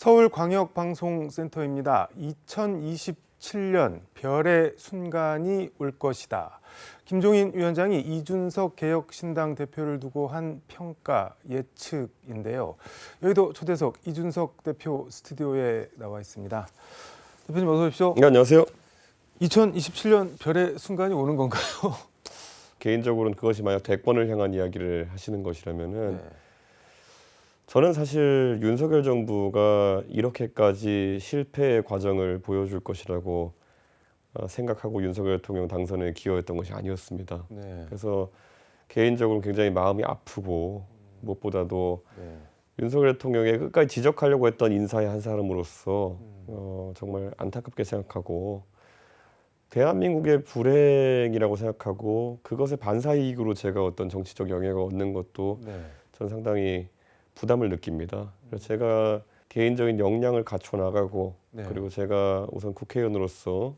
서울광역방송센터입니다. 2027년 별의 순간이 올 것이다. 김종인 위원장이 이준석 개혁신당 대표를 두고 한 평가 예측인데요. 여의도 초대석 이준석 대표 스튜디오에 나와 있습니다. 대표님 어서 오십시오. 네, 안녕하세요. 2027년 별의 순간이 오는 건가요? 개인적으로는 그것이 만약 대권을 향한 이야기를 하시는 것이라면은 네. 저는 사실 윤석열 정부가 이렇게까지 실패의 과정을 보여줄 것이라고 생각하고 윤석열 대통령 당선에 기여했던 것이 아니었습니다. 네. 그래서 개인적으로 굉장히 마음이 아프고 무엇보다도 윤석열 대통령의 끝까지 지적하려고 했던 인사의 한 사람으로서 정말 안타깝게 생각하고 대한민국의 불행이라고 생각하고 그것의 반사이익으로 제가 어떤 정치적 영향을 얻는 것도 저는 상당히 부담을 느낍니다. 그래서 제가 개인적인 역량을 갖춰 나가고 그리고 제가 우선 국회의원으로서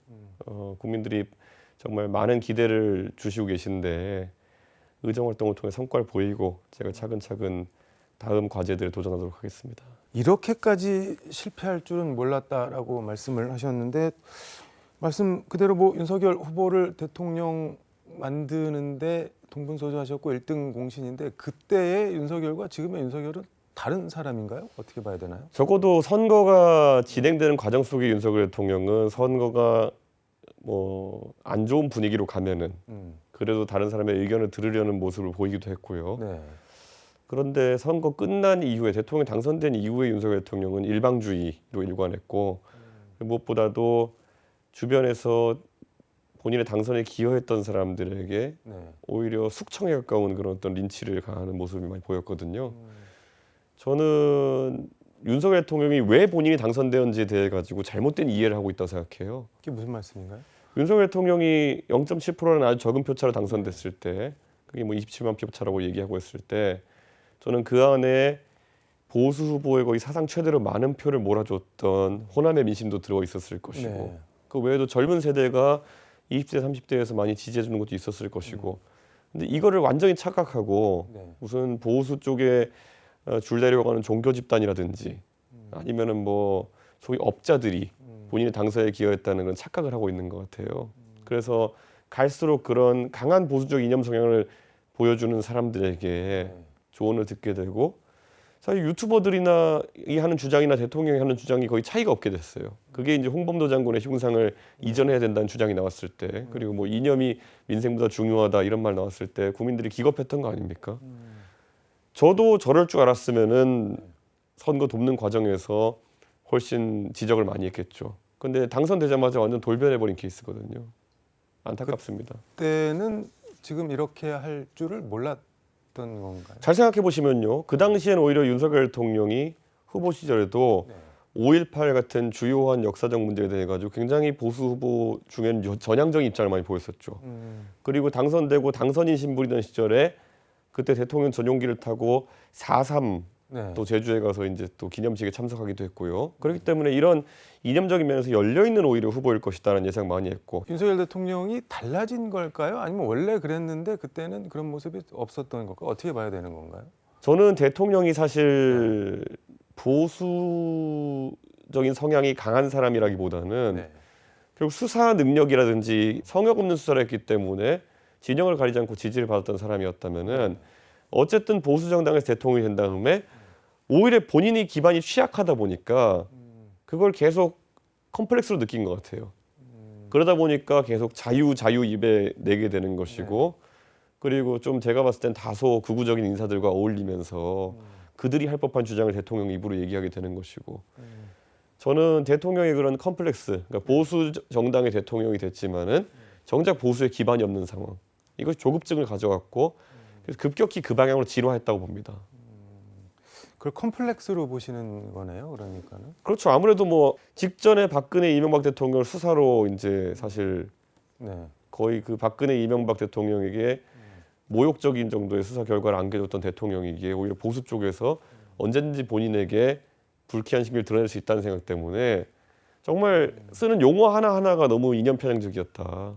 국민들이 정말 많은 기대를 주시고 계신데 의정활동을 통해 성과를 보이고 제가 차근차근 다음 과제들에 도전하도록 하겠습니다. 이렇게까지 실패할 줄은 몰랐다라고 말씀을 하셨는데 말씀 그대로 뭐 윤석열 후보를 대통령 만드는데 동분서주하셨고 1등 공신인데 그때의 윤석열과 지금의 윤석열은 다른 사람인가요? 어떻게 봐야 되나요? 적어도 선거가 진행되는 과정 속의 윤석열 대통령은 선거가 뭐 안 좋은 분위기로 가면은 그래도 다른 사람의 의견을 들으려는 모습을 보이기도 했고요. 그런데 선거 끝난 이후에 대통령 당선된 이후에 윤석열 대통령은 일방주의로 일관했고 무엇보다도 주변에서 본인의 당선에 기여했던 사람들에게 오히려 숙청에 가까운 그런 어떤 린치를 가하는 모습이 많이 보였거든요. 저는 윤석열 대통령이 왜 본인이 당선되었는지에 대해 가지고 잘못된 이해를 하고 있다고 생각해요. 그게 무슨 말씀인가요? 윤석열 대통령이 0.7%라는 아주 적은 표차로 당선됐을 때 그게 뭐 27만 표 차라고 얘기하고 있을 때 저는 그 안에 보수 후보의 거의 사상 최대로 많은 표를 몰아줬던 호남의 민심도 들어 있었을 것이고 그 외에도 젊은 세대가 20대 30대에서 많이 지지해 주는 것도 있었을 것이고 근데 이거를 완전히 착각하고 무슨 보수 쪽에 줄 내려가는 종교 집단이라든지 아니면은 뭐 소위 업자들이 본인의 당선에 기여했다는 건 착각을 하고 있는 것 같아요. 그래서 갈수록 그런 강한 보수적 이념 성향을 보여주는 사람들에게 조언을 듣게 되고 사실 유튜버들이나 이 하는 주장이나 대통령이 하는 주장이 거의 차이가 없게 됐어요. 그게 이제 홍범도 장군의 흉상을 이전해야 된다는 주장이 나왔을 때 그리고 뭐 이념이 민생보다 중요하다 이런 말 나왔을 때 국민들이 기겁했던 거 아닙니까? 저도 저럴 줄 알았으면은 선거 돕는 과정에서 훨씬 지적을 많이 했겠죠. 근데 당선되자마자 완전 돌변해버린 케이스거든요. 안타깝습니다. 그때는 지금 이렇게 할 줄을 몰랐던 건가요? 잘 생각해 보시면요. 그 당시엔 오히려 윤석열 대통령이 후보 시절에도 5.18 같은 주요한 역사적 문제에 대해 가지고 굉장히 보수 후보 중에는 전향적인 입장을 많이 보였었죠. 그리고 당선되고 당선인 신분이던 시절에 그때 대통령 전용기를 타고 4.3 또 제주에 가서 이제 또 기념식에 참석하기도 했고요. 그렇기 때문에 이런 이념적인 면에서 열려 있는 오히려 후보일 것이다라는 예상 많이 했고. 윤석열 대통령이 달라진 걸까요? 아니면 원래 그랬는데 그때는 그런 모습이 없었던 걸까요? 어떻게 봐야 되는 건가요? 저는 대통령이 사실 보수적인 성향이 강한 사람이라기보다는 결국 수사 능력이라든지 성역 없는 수사를 했기 때문에 진영을 가리지 않고 지지를 받았던 사람이었다면은 어쨌든 보수 정당에서 대통령이 된 다음에 오히려 본인이 기반이 취약하다 보니까 그걸 계속 컴플렉스로 느낀 것 같아요. 그러다 보니까 계속 자유 입에 내게 되는 것이고 그리고 좀 제가 봤을 땐 다소 극우적인 인사들과 어울리면서 그들이 할 법한 주장을 대통령 입으로 얘기하게 되는 것이고 저는 대통령의 그런 컴플렉스, 그러니까 보수 정당의 대통령이 됐지만은 정작 보수에 기반이 없는 상황. 이것이 조급증을 가져갔고 그래서 급격히 그 방향으로 진화했다고 봅니다. 그걸 컴플렉스로 보시는 거네요, 그러니까는. 그렇죠. 아무래도 뭐 직전에 박근혜 이명박 대통령을 수사로 이제 사실 거의 그 박근혜 이명박 대통령에게 모욕적인 정도의 수사 결과를 안겨줬던 대통령이기에 오히려 보수 쪽에서 언제든지 본인에게 불쾌한 심리를 드러낼 수 있다는 생각 때문에 정말 쓰는 용어 하나하나가 너무 이념 편향적이었다.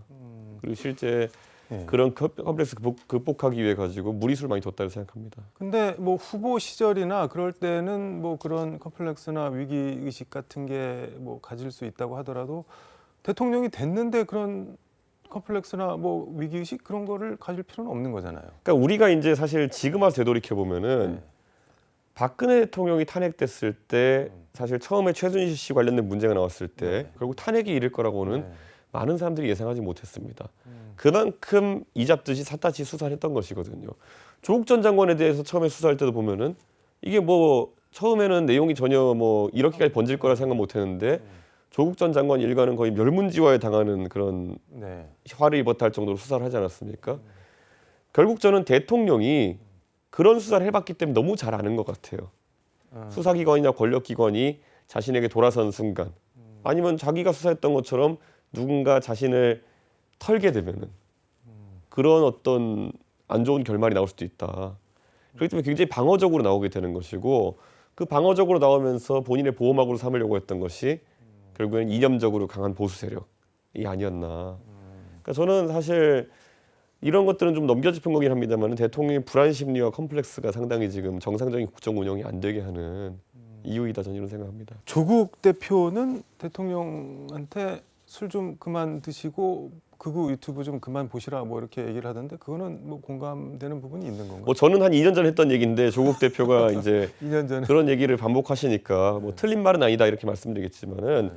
그리고 실제 예. 그런 컴플렉스 극복하기 위해 가지고 무리수를 많이 뒀다고 생각합니다. 근데 뭐 후보 시절이나 그럴 때는 뭐 그런 컴플렉스나 위기 의식 같은 게 뭐 가질 수 있다고 하더라도 대통령이 됐는데 그런 컴플렉스나 뭐 위기 의식 그런 거를 가질 필요는 없는 거잖아요. 그러니까 우리가 이제 사실 지금 와서 되돌이켜 보면은 네. 박근혜 대통령이 탄핵됐을 때 사실 처음에 최순실 씨 관련된 문제가 나왔을 때 네. 결국 탄핵이 이를 거라고는 네. 많은 사람들이 예상하지 못했습니다. 그만큼 이잡듯이 삿다치 수사를 했던 것이거든요. 조국 전 장관에 대해서 처음에 수사할 때도 보면은 이게 뭐 처음에는 내용이 전혀 뭐 이렇게까지 번질 거라 생각 못했는데 조국 전 장관 일가는 거의 멸문지화에 당하는 그런 네. 화를 입었다 할 정도로 수사를 하지 않았습니까? 결국 저는 대통령이 그런 수사를 해봤기 때문에 너무 잘 아는 것 같아요. 수사기관이나 권력기관이 자신에게 돌아선 순간 아니면 자기가 수사했던 것처럼 누군가 자신을 털게 되면은 그런 어떤 안 좋은 결말이 나올 수도 있다. 그렇기 때문에 굉장히 방어적으로 나오게 되는 것이고 그 방어적으로 나오면서 본인의 보호막으로 삼으려고 했던 것이 결국에는 이념적으로 강한 보수 세력이 아니었나. 그러니까 저는 사실 이런 것들은 좀 넘겨짚은 거긴 합니다만 대통령의 불안 심리와 컴플렉스가 상당히 지금 정상적인 국정 운영이 안 되게 하는 이유이다 저는 이런 생각합니다. 조국 대표는 대통령한테 술 좀 그만 드시고 극우 유튜브 좀 그만 보시라 뭐 이렇게 얘기를 하던데 그거는 뭐 공감되는 부분이 있는 건가요? 뭐 저는 한 2년 전에 했던 얘기인데 조국 대표가 이제 2년 전에 그런 얘기를 반복하시니까 뭐 틀린 말은 아니다 이렇게 말씀드리겠지만은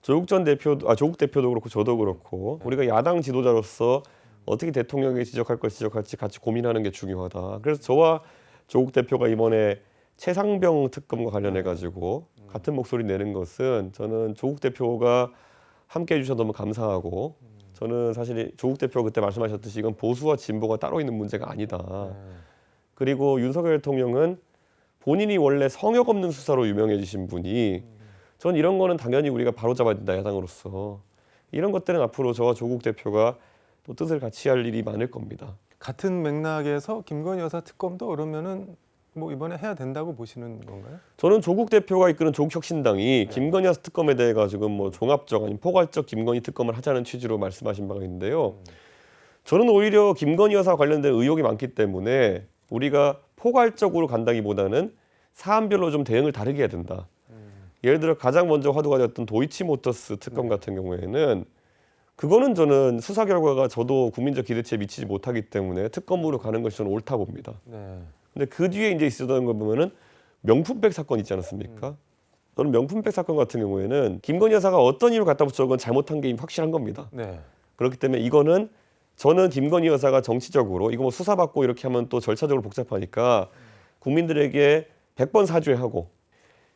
조국 대표도 그렇고 저도 그렇고 우리가 야당 지도자로서 어떻게 대통령에게 지적할 걸 지적할지 같이 고민하는 게 중요하다. 그래서 저와 조국 대표가 이번에 최상병 특검과 관련해 가지고 같은 목소리 내는 것은 저는 조국 대표가 함께 해주셔서 너무 감사하고 저는 사실 조국 대표가 그때 말씀하셨듯이 이건 보수와 진보가 따로 있는 문제가 아니다. 그리고 윤석열 대통령은 본인이 원래 성역 없는 수사로 유명해지신 분이 전 이런 거는 당연히 우리가 바로잡아야 된다 야당으로서. 이런 것들은 앞으로 저와 조국 대표가 또 뜻을 같이 할 일이 많을 겁니다. 같은 맥락에서 김건희 여사 특검도 그러면은 뭐 이번에 해야 된다고 보시는 건가요? 저는 조국 대표가 이끄는 조국혁신당이 김건희 여사 특검에 대해 가지고 뭐 종합적 아니면 포괄적 김건희 특검을 하자는 취지로 말씀하신 바가 있는데요. 저는 오히려 김건희 여사 관련된 의혹이 많기 때문에 우리가 포괄적으로 간다기보다는 사안별로 좀 대응을 다르게 해야 된다. 예를 들어 가장 먼저 화두가 되었던 도이치모터스 특검 같은 경우에는 그거는 저는 수사 결과가 저도 국민적 기대치에 미치지 못하기 때문에 특검으로 가는 것이 저는 옳다 봅니다. 네. 근데 그 뒤에 이제 있었던 거 보면은 명품백 사건 있지 않았습니까? 저는 명품백 사건 같은 경우에는 김건희 여사가 어떤 이유를 갖다 붙여 건 잘못한 게 확실한 겁니다. 네. 그렇기 때문에 이거는 저는 김건희 여사가 정치적으로 이거 뭐 수사받고 이렇게 하면 또 절차적으로 복잡하니까 국민들에게 100번 사죄하고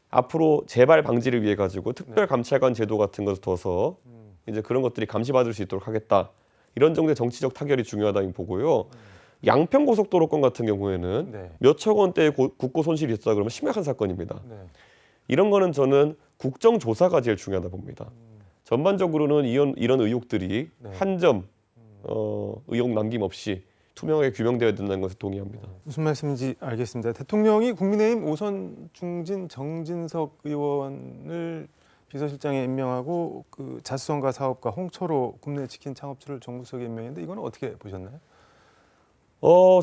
앞으로 재발 방지를 위해 가지고 특별감찰관 제도 같은 것을 둬서 이제 그런 것들이 감시받을 수 있도록 하겠다. 이런 정도의 정치적 타결이 중요하다고 보고요. 양평고속도로건 같은 경우에는 네. 몇천 원대의 국고 손실이 있었다 그러면 심각한 사건입니다. 네. 이런 거는 저는 국정조사가 제일 중요하다 봅니다. 전반적으로는 이런 의혹들이 네. 한 점 의혹 남김없이 투명하게 규명되어야 된다는 것을 동의합니다. 무슨 말씀인지 알겠습니다. 대통령이 국민의힘 5선 중진 정진석 의원을 비서실장에 임명하고 그 자수성가 사업가 홍철호 굽네 치킨 창업주를 정무수석에 임명했는데 이건 어떻게 보셨나요?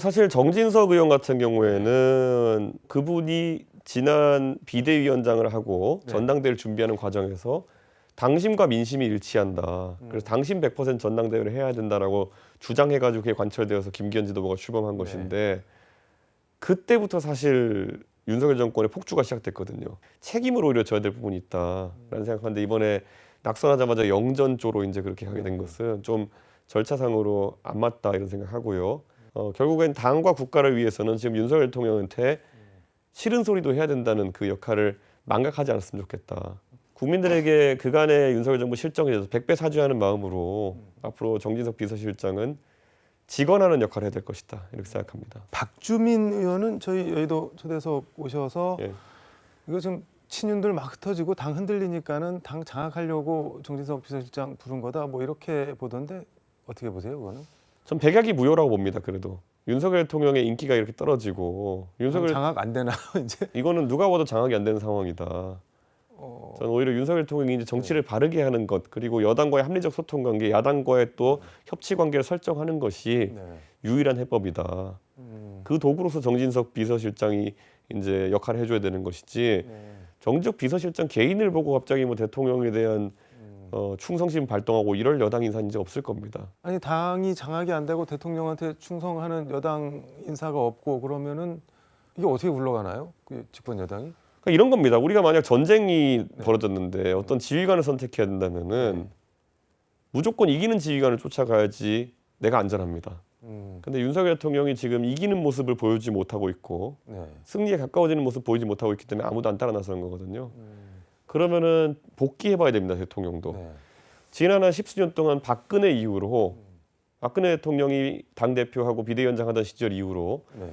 사실 정진석 의원 같은 경우에는 그분이 지난 비대위원장을 하고 네. 전당대회를 준비하는 과정에서 당심과 민심이 일치한다. 그래서 당심 100% 전당대회를 해야 된다라고 주장해가지고 그게 관철되어서 김기현 지도부가 출범한 것인데 그때부터 사실 윤석열 정권의 폭주가 시작됐거든요. 책임을 오히려 져야 될 부분이 있다라는 생각하는데 이번에 낙선하자마자 영전조로 이제 그렇게 하게 된 것은 좀 절차상으로 안 맞다 이런 생각하고요. 결국엔 당과 국가를 위해서는 지금 윤석열 대통령한테 싫은 소리도 해야 된다는 그 역할을 망각하지 않았으면 좋겠다. 국민들에게 그간의 윤석열 정부 실정에 대해서 100배 사죄하는 마음으로 앞으로 정진석 비서실장은 직원하는 역할을 해야 될 것이다 이렇게 생각합니다. 박주민 의원은 저희 여의도 초대석 오셔서 예. 이거 좀 친윤들 막 흩어지고 당 흔들리니까는 당 장악하려고 정진석 비서실장 부른 거다 뭐 이렇게 보던데 어떻게 보세요 그거는? 전 백약이 무효라고 봅니다. 그래도 윤석열 대통령의 인기가 이렇게 떨어지고 윤석열 장악 안 되나 이제? 이거는 누가 봐도 장악이 안 되는 상황이다. 저는 오히려 윤석열 대통령이 이제 정치를 바르게 하는 것, 그리고 여당과의 합리적 소통 관계, 야당과의 또 협치 관계를 설정하는 것이 네. 유일한 해법이다. 그 도구로서 정진석 비서실장이 이제 역할을 해줘야 되는 것이지, 네. 정진석 비서실장 개인을 보고 갑자기 뭐 대통령에 대한 충성심 발동하고 이럴 여당 인사는 이제 없을 겁니다. 아니 당이 장악이 안 되고 대통령한테 충성하는 여당 인사가 없고 그러면은 이게 어떻게 굴러가나요? 그 집권 여당이? 그러니까 이런 겁니다. 우리가 만약 전쟁이 벌어졌는데 어떤 지휘관을 선택해야 된다면은 무조건 이기는 지휘관을 쫓아가야지 내가 안전합니다. 근데 윤석열 대통령이 지금 이기는 모습을 보여주지 못하고 있고 네. 승리에 가까워지는 모습 보이지 못하고 있기 때문에 아무도 안 따라 나서는 거거든요. 그러면은 복귀해봐야 됩니다. 대통령도. 네. 지난 한 십수년 동안 박근혜 이후로 박근혜 대통령이 당대표하고 비대위원장 하던 시절 이후로 네.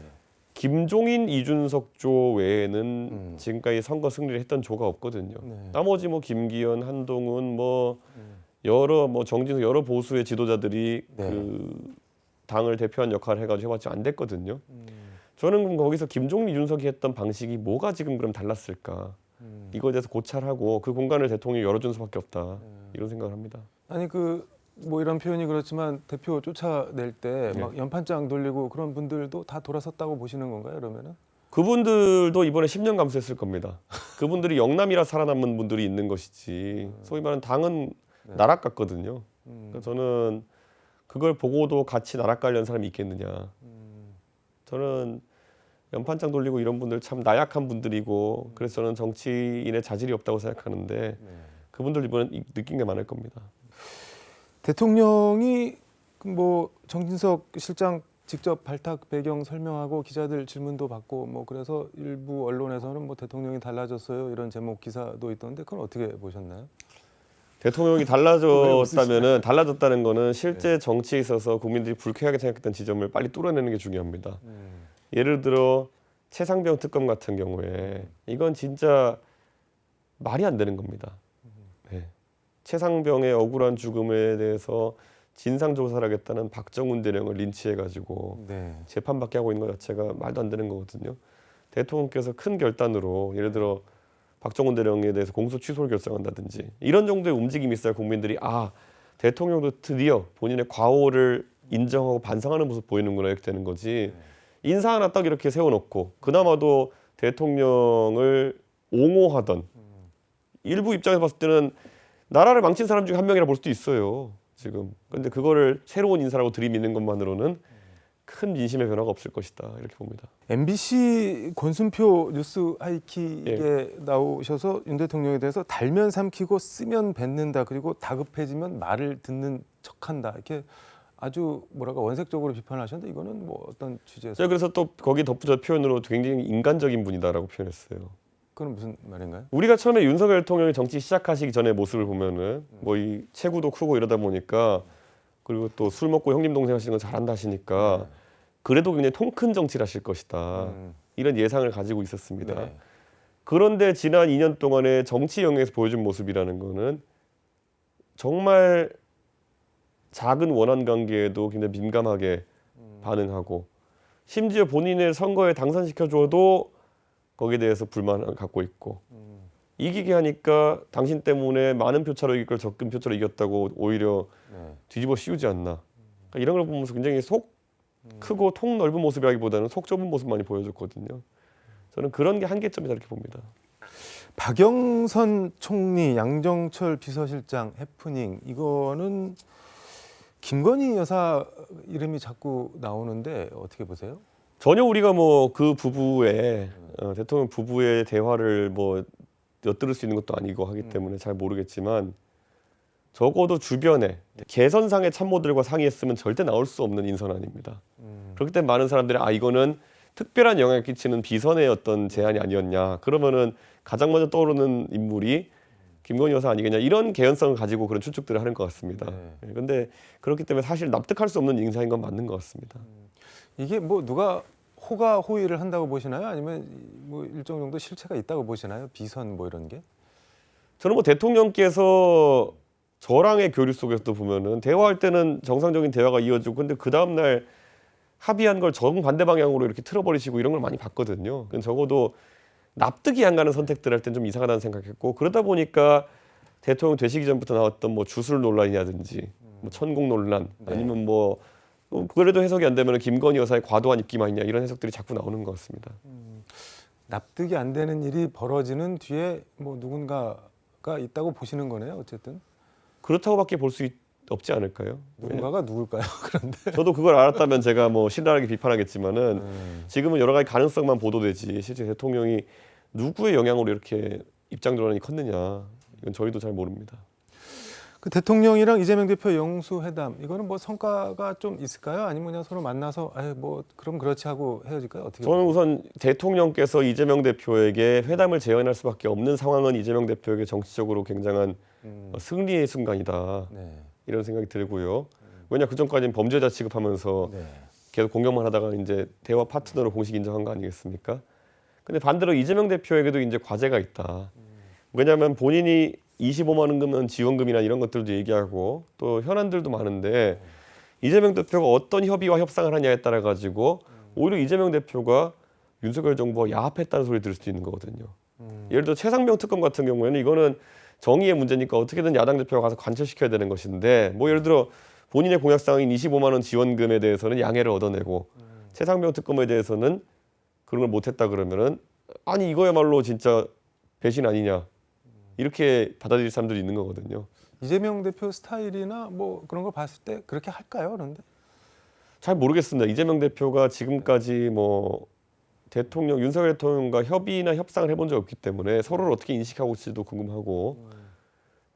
김종인, 이준석 조 외에는 지금까지 선거 승리를 했던 조가 없거든요. 네. 나머지 뭐 김기현, 한동훈, 뭐 여러 뭐 정진석 여러 보수의 지도자들이 네. 그 당을 대표한 역할을 해가지고 해봤지 안 됐거든요. 저는 그럼 거기서 김종인, 이준석이 했던 방식이 뭐가 지금 그럼 달랐을까? 이거에 대해서 고찰하고 그 공간을 대통령이 열어준 수밖에 없다. 이런 생각을 합니다. 아니 그 뭐 이런 표현이 그렇지만 대표 쫓아낼 때 막 연판장 돌리고 그런 분들도 다 돌아섰다고 보시는 건가요? 그러면은? 그분들도 이번에 10년 감수했을 겁니다. 그분들이 영남이라 살아남은 분들이 있는 것이지 소위 말하는 당은 나락 같거든요. 그러니까 저는 그걸 보고도 같이 나락 가려는 사람이 있겠느냐. 저는 연판장 돌리고 이런 분들 참 나약한 분들이고 그래서 저는 정치인의 자질이 없다고 생각하는데 그분들 이번에 느낀 게 많을 겁니다. 대통령이 뭐 정진석 실장 직접 발탁 배경 설명하고 기자들 질문도 받고 뭐 그래서 일부 언론에서는 뭐 대통령이 달라졌어요 이런 제목 기사도 있던데 그건 어떻게 보셨나요? 대통령이 달라졌다는 거는 실제 정치에 있어서 국민들이 불쾌하게 생각했던 지점을 빨리 뚫어내는 게 중요합니다. 예를 들어 최상병 특검 같은 경우에 이건 진짜 말이 안 되는 겁니다. 네. 최상병의 억울한 죽음에 대해서 진상조사를 하겠다는 박정훈 대령을 린치해가지고 네. 재판받게 하고 있는 것 자체가 말도 안 되는 거거든요. 대통령께서 큰 결단으로 예를 들어 박정훈 대령에 대해서 공소 취소를 결정한다든지 이런 정도의 움직임이 있어야 국민들이 아 대통령도 드디어 본인의 과오를 인정하고 반성하는 모습 보이는구나 이렇게 되는 거지. 인사 하나 딱 이렇게 세워놓고 그나마도 대통령을 옹호하던 일부 입장에서 봤을 때는 나라를 망친 사람 중에 한 명이라 볼 수도 있어요. 지금. 그런데 그거를 새로운 인사라고 들이미는 것만으로는 큰 민심의 변화가 없을 것이다. 이렇게 봅니다. MBC 권순표 뉴스 하이킥에 나오셔서 윤 대통령에 대해서 달면 삼키고 쓰면 뱉는다. 그리고 다급해지면 말을 듣는 척한다. 이렇게 아주 뭐랄까 원색적으로 비판하셨는데 이거는 뭐 어떤 취지에서? 제가 그래서 또 거기 덧붙여 표현으로 굉장히 인간적인 분이다라고 표현했어요. 그건 무슨 말인가요? 우리가 처음에 윤석열 대통령이 정치 시작하시기 전에 모습을 보면은 뭐 이 체구도 크고 이러다 보니까 그리고 또 술 먹고 형님 동생 하시는 거 잘한다 하시니까 그래도 굉장히 통 큰 정치를 하실 것이다. 이런 예상을 가지고 있었습니다. 네. 그런데 지난 2년 동안의 정치 영역에서 보여준 모습이라는 거는 정말 작은 원한 관계에도 굉장히 민감하게 반응하고 심지어 본인의 선거에 당선시켜줘도 거기에 대해서 불만을 갖고 있고 이기게 하니까 당신 때문에 많은 표차로 이길 걸 적은 표차로 이겼다고 오히려 뒤집어 씌우지 않나. 그러니까 이런 걸 보면서 굉장히 속 크고 통 넓은 모습이라기보다는 속 좁은 모습 많이 보여줬거든요. 저는 그런 게 한계점이다 이렇게 봅니다. 박영선 총리, 양정철 비서실장 해프닝 이거는 김건희 여사 이름이 자꾸 나오는데 어떻게 보세요? 전혀 우리가 뭐 그 부부의 대통령 부부의 대화를 뭐 엿들을 수 있는 것도 아니고 하기 때문에 잘 모르겠지만 적어도 주변에 개선상의 참모들과 상의했으면 절대 나올 수 없는 인선 아닙니다. 그렇기 때문에 많은 사람들이 아 이거는 특별한 영향을 끼치는 비선의 어떤 제안이 아니었냐. 그러면은 가장 먼저 떠오르는 인물이 김건희 여사 아니겠냐. 이런 개연성을 가지고 그런 추측들을 하는 것 같습니다. 그런데 그렇기 때문에 사실 납득할 수 없는 인사인 건 맞는 것 같습니다. 이게 뭐 누가 호가 호의를 한다고 보시나요? 아니면 뭐 일정 정도 실체가 있다고 보시나요? 비선 뭐 이런 게? 저는 뭐 대통령께서 저랑의 교류 속에서도 보면은 대화할 때는 정상적인 대화가 이어지고 근데 그 다음 날 합의한 걸 정반대 방향으로 이렇게 틀어버리시고 이런 걸 많이 봤거든요. 적어도 납득이 안 가는 선택들 할 땐 좀 이상하다는 생각했고 그러다 보니까 대통령 되시기 전부터 나왔던 뭐 주술 논란이라든지 뭐 천공 논란 아니면 뭐 그래도 해석이 안 되면 김건희 여사의 과도한 입김 아니냐 이런 해석들이 자꾸 나오는 것 같습니다. 납득이 안 되는 일이 벌어지는 뒤에 뭐 누군가가 있다고 보시는 거네요. 어쨌든 그렇다고밖에 볼 수 없지 않을까요? 누군가가 누굴까요? 그런데 저도 그걸 알았다면 제가 뭐 신랄하게 비판하겠지만은 지금은 여러 가지 가능성만 보도되지 실제 대통령이 누구의 영향으로 이렇게 입장 전환이 컸느냐 이건 저희도 잘 모릅니다. 그 대통령이랑 이재명 대표 영수회담 이거는 뭐 성과가 좀 있을까요? 아니면 그냥 서로 만나서 뭐 그럼 그렇지 하고 헤어질까요? 어떻게? 저는 우선 대통령께서 이재명 대표에게 회담을 제안할 수밖에 없는 상황은 이재명 대표에게 정치적으로 굉장한 승리의 순간이다. 네. 이런 생각이 들고요. 왜냐 그 전까지는 범죄자 취급하면서 네. 계속 공격만 하다가 이제 대화 파트너로 공식 인정한 거 아니겠습니까? 근데 반대로 이재명 대표에게도 이제 과제가 있다. 왜냐하면 본인이 25만 원금은 지원금이나 이런 것들도 얘기하고 또 현안들도 많은데 이재명 대표가 어떤 협의와 협상을 하냐에 따라 가지고 오히려 이재명 대표가 윤석열 정부와 야합했다는 소리 들을 수도 있는 거거든요. 예를 들어 최상병 특검 같은 경우에는 이거는 정의의 문제니까 어떻게든 야당 대표가 가서 관철시켜야 되는 것인데 뭐 예를 들어 본인의 공약사항인 25만 원 지원금에 대해서는 양해를 얻어내고 최상병 특검에 대해서는 그런 걸 못했다 그러면은 아니 이거야말로 진짜 배신 아니냐 이렇게 받아들일 사람들이 있는 거거든요. 이재명 대표 스타일이나 뭐 그런 걸 봤을 때 그렇게 할까요? 그런데 잘 모르겠습니다. 이재명 대표가 지금까지 뭐 대통령 윤석열 대통령과 협의나 협상을 해본 적 없기 때문에 서로를 어떻게 인식하고 있을지도 궁금하고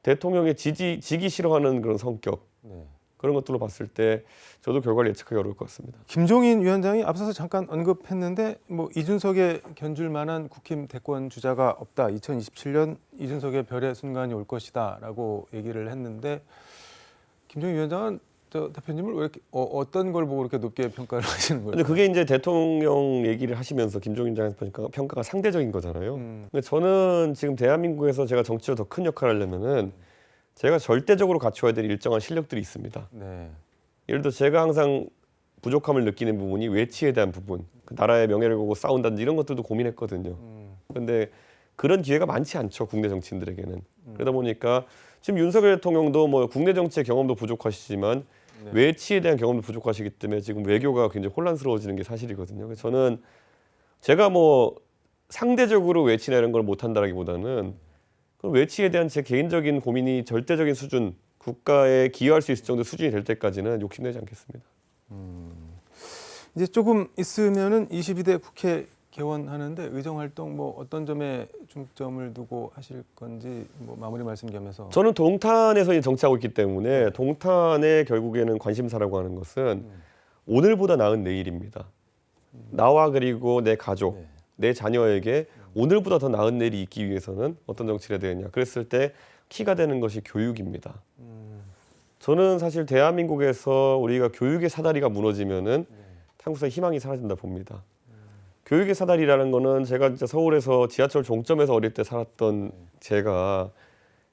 대통령의 지기 싫어하는 그런 성격 네. 그런 것들로 봤을 때 저도 결과를 예측하기 어려울 것 같습니다. 김종인 위원장이 앞서서 잠깐 언급했는데 뭐 이준석에 견줄 만한 국힘 대권 주자가 없다. 2027년 이준석의 별의 순간이 올 것이다라고 얘기를 했는데 김종인 위원장은 저 대표님을 왜 이렇게 어떤 걸 보고 그렇게 높게 평가를 하시는 거예요? 근데 그게 이제 대통령 얘기를 하시면서 김종인 장에서 평가가 상대적인 거잖아요. 근데 저는 지금 대한민국에서 제가 정치로 더 큰 역할을 하려면은 제가 절대적으로 갖춰야 될 일정한 실력들이 있습니다. 네. 예를 들어 제가 항상 부족함을 느끼는 부분이 외치에 대한 부분, 그 나라의 명예를 걸고 싸운다든지 이런 것들도 고민했거든요. 그런데 그런 기회가 많지 않죠, 국내 정치인들에게는. 그러다 보니까 지금 윤석열 대통령도 뭐 국내 정치의 경험도 부족하시지만 네. 외치에 대한 경험도 부족하시기 때문에 지금 외교가 굉장히 혼란스러워지는 게 사실이거든요. 그래서 저는 제가 뭐 상대적으로 외치나 이런 걸 못한다라기보다는 그 외치에 대한 제 개인적인 고민이 절대적인 수준, 국가에 기여할 수 있을 정도 수준이 될 때까지는 욕심내지 않겠습니다. 이제 조금 있으면은 22대 국회 개원하는데 의정 활동 뭐 어떤 점에 중점을 두고 하실 건지 뭐 마무리 말씀 겸해서. 저는 동탄에서 정치하고 있기 때문에 동탄의 결국에는 관심사라고 하는 것은 오늘보다 나은 내일입니다. 나와 그리고 내 가족, 네. 내 자녀에게 오늘보다 더 나은 내일이 있기 위해서는 어떤 정치를 해야 되느냐. 그랬을 때 키가 되는 것이 교육입니다. 저는 사실 대한민국에서 우리가 교육의 사다리가 무너지면은 한국사의 희망이 사라진다 봅니다. 교육의 사다리라는 거는 제가 진짜 서울에서 지하철 종점에서 어릴 때 살았던 제가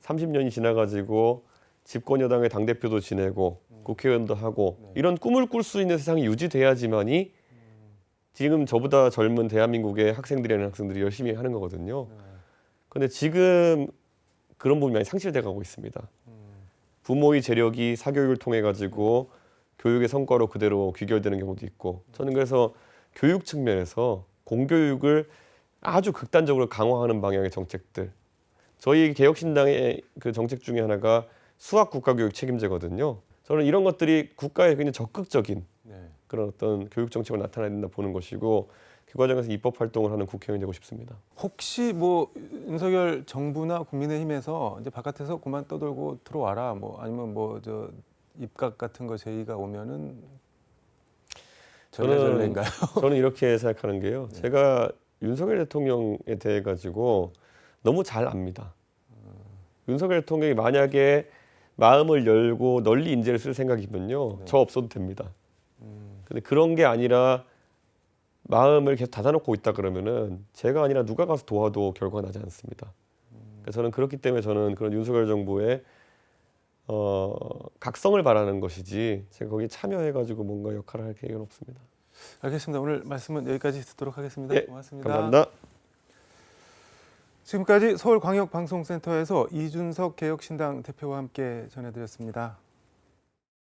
30년이 지나가지고 집권 여당의 당대표도 지내고 국회의원도 하고 이런 꿈을 꿀 수 있는 세상이 유지돼야지만이 지금 저보다 젊은 대한민국의 학생들이라는 학생들이 열심히 하는 거거든요. 그런데 지금 그런 부분이 많이 상실돼 가고 있습니다. 부모의 재력이 사교육을 통해 가지고 교육의 성과로 그대로 귀결되는 경우도 있고 저는 그래서 교육 측면에서 공교육을 아주 극단적으로 강화하는 방향의 정책들 저희 개혁신당의 그 정책 중에 하나가 수학 국가교육 책임제거든요. 저는 이런 것들이 국가의 굉장히 적극적인 그런 어떤 교육 정책으로 나타나야 된다 보는 것이고 그 과정에서 입법 활동을 하는 국회의원이 되고 싶습니다. 혹시 뭐 윤석열 정부나 국민의힘에서 이제 바깥에서 그만 떠들고 들어와라 뭐 아니면 뭐 저 입각 같은 거 제의가 오면은 전례인가요? 저는 이렇게 생각하는 게요. 제가 윤석열 대통령에 대해 가지고 너무 잘 압니다. 윤석열 대통령이 만약에 마음을 열고 널리 인재를 쓸 생각이면요. 저 없어도 됩니다. 근데 그런 게 아니라 마음을 계속 닫아놓고 있다 그러면은 제가 아니라 누가 가서 도와도 결과가 나지 않습니다. 그러니까 저는 그렇기 때문에 저는 그런 윤석열 정부의 각성을 바라는 것이지 제가 거기 참여해가지고 뭔가 역할을 할 계획은 없습니다. 알겠습니다. 오늘 말씀은 여기까지 듣도록 하겠습니다. 예, 고맙습니다. 감사합니다. 지금까지 서울광역방송센터에서 이준석 개혁신당 대표와 함께 전해드렸습니다.